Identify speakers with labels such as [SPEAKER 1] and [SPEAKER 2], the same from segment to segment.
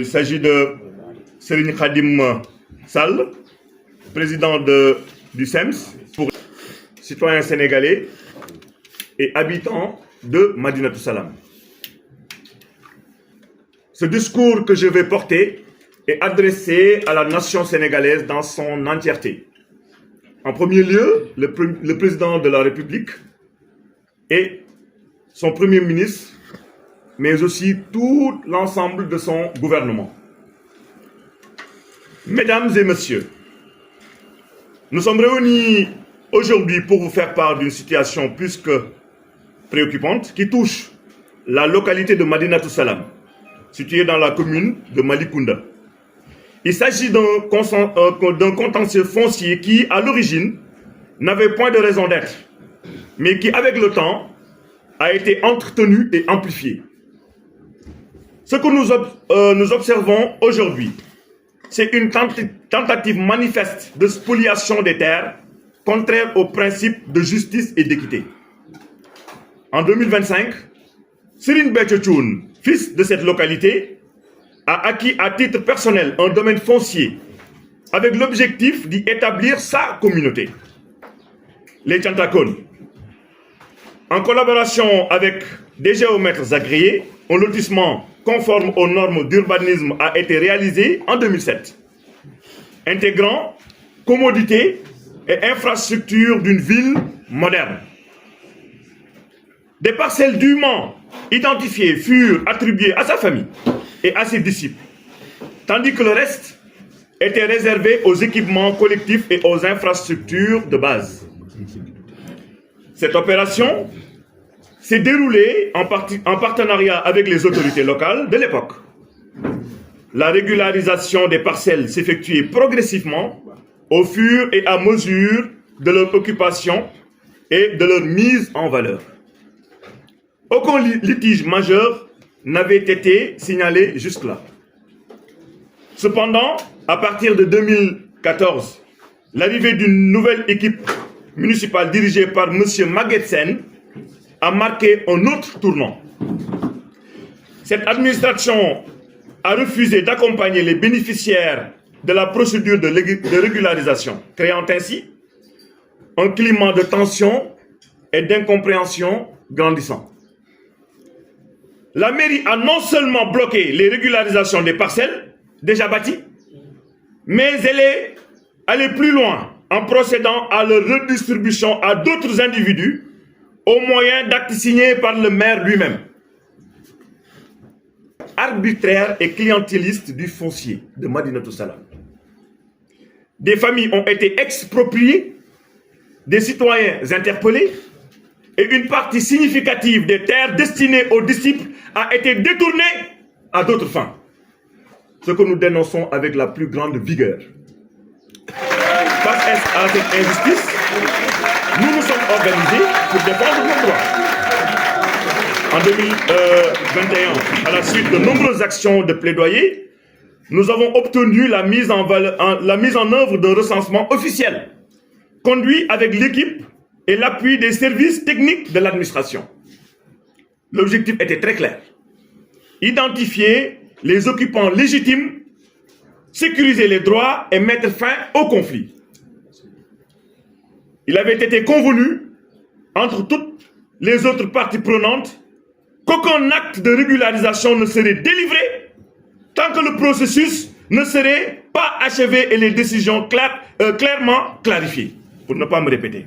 [SPEAKER 1] Il s'agit de Serigne Khadim Sall, président du SEMS, pour citoyens sénégalais et habitants de Madinatou Salam. Ce discours que je vais porter est adressé à la nation sénégalaise dans son entièreté. En premier lieu, le président de la République et son premier ministre, mais aussi tout l'ensemble de son gouvernement. Mesdames et messieurs, nous sommes réunis aujourd'hui pour vous faire part d'une situation plus que préoccupante qui touche la localité de Madinatou Salam, située dans la commune de Malicounda. Il s'agit d'un contentieux foncier qui, à l'origine, n'avait point de raison d'être, mais qui, avec le temps, a été entretenu et amplifié. Ce que nous observons aujourd'hui, c'est une tentative manifeste de spoliation des terres, contraire aux principes de justice et d'équité. En 2025, Serigne Béthio Thioune, fils de cette localité, a acquis à titre personnel un domaine foncier avec l'objectif d'y établir sa communauté. Les Thiantakones, en collaboration avec des géomètres agréés, un lotissement conforme aux normes d'urbanisme a été réalisé en 2007, intégrant commodité et infrastructure d'une ville moderne. Des parcelles dûment identifiées furent attribuées à sa famille et à ses disciples, tandis que le reste était réservé aux équipements collectifs et aux infrastructures de base. Cette opération s'est déroulée en partenariat avec les autorités locales de l'époque. La régularisation des parcelles s'effectuait progressivement au fur et à mesure de leur occupation et de leur mise en valeur. Aucun litige majeur n'avait été signalé jusque-là. Cependant, à partir de 2014, l'arrivée d'une nouvelle équipe municipale dirigée par M. Maguette Sène a marqué un autre tournant. Cette administration a refusé d'accompagner les bénéficiaires de la procédure de régularisation, créant ainsi un climat de tension et d'incompréhension grandissant. La mairie a non seulement bloqué les régularisations des parcelles déjà bâties, mais elle est allée plus loin en procédant à leur redistribution à d'autres individus au moyen d'actes signés par le maire lui-même. Arbitraire et clientéliste du foncier de Madinatou Salam. Des familles ont été expropriées, des citoyens interpellés, et une partie significative des terres destinées aux disciples a été détournée à d'autres fins. Ce que nous dénonçons avec la plus grande vigueur. Face à cette injustice, nous nous sommes organisés pour défendre nos droits. En 2021, à la suite de nombreuses actions de plaidoyer, nous avons obtenu la mise en œuvre d'un recensement officiel, conduit avec l'équipe et l'appui des services techniques de l'administration. L'objectif était très clair. Identifier les occupants légitimes, sécuriser les droits et mettre fin au conflit. Il avait été convenu entre toutes les autres parties prenantes qu'aucun acte de régularisation ne serait délivré tant que le processus ne serait pas achevé et les décisions clairement clarifiées, pour ne pas me répéter.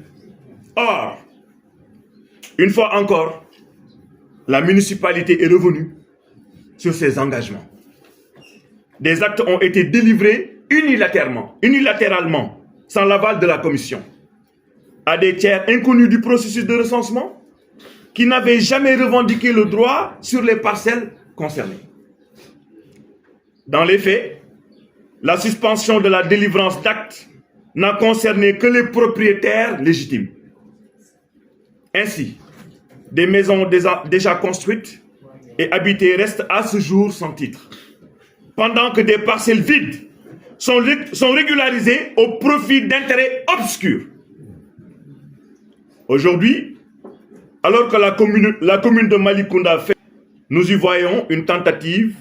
[SPEAKER 1] Or, une fois encore, la municipalité est revenue sur ses engagements. Des actes ont été délivrés unilatéralement, sans l'aval de la commission, à des tiers inconnus du processus de recensement, qui n'avaient jamais revendiqué le droit sur les parcelles concernées. Dans les faits, la suspension de la délivrance d'actes n'a concerné que les propriétaires légitimes. Ainsi, des maisons déjà construites et habitées restent à ce jour sans titre, pendant que des parcelles vides sont régularisées au profit d'intérêts obscurs. Aujourd'hui, alors que la commune de Malicounda fait, nous y voyons une tentative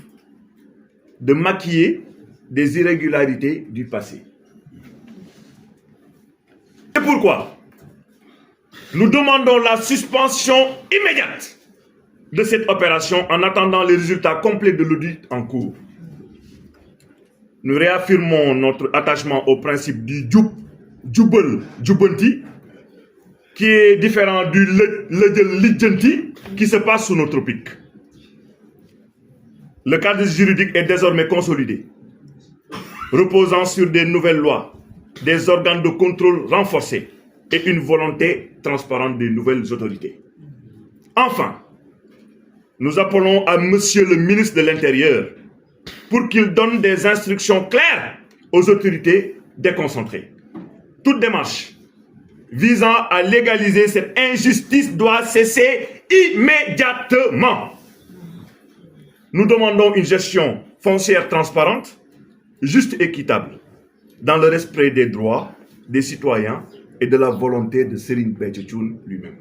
[SPEAKER 1] de maquiller des irrégularités du passé. C'est pourquoi nous demandons la suspension immédiate de cette opération en attendant les résultats complets de l'audit en cours. Nous réaffirmons notre attachement au principe du Djubal Djubanti, qui est différent du Lidjanti qui se passe sous nos tropiques. Le cadre juridique est désormais consolidé, reposant sur des nouvelles lois, des organes de contrôle renforcés et une volonté transparente des nouvelles autorités. Enfin, nous appelons à Monsieur le ministre de l'Intérieur pour qu'il donne des instructions claires aux autorités déconcentrées. Toute démarche visant à légaliser cette injustice doit cesser immédiatement. Nous demandons une gestion foncière transparente, juste et équitable, dans le respect des droits des citoyens et de la volonté de Serigne Béthio Thioune lui-même.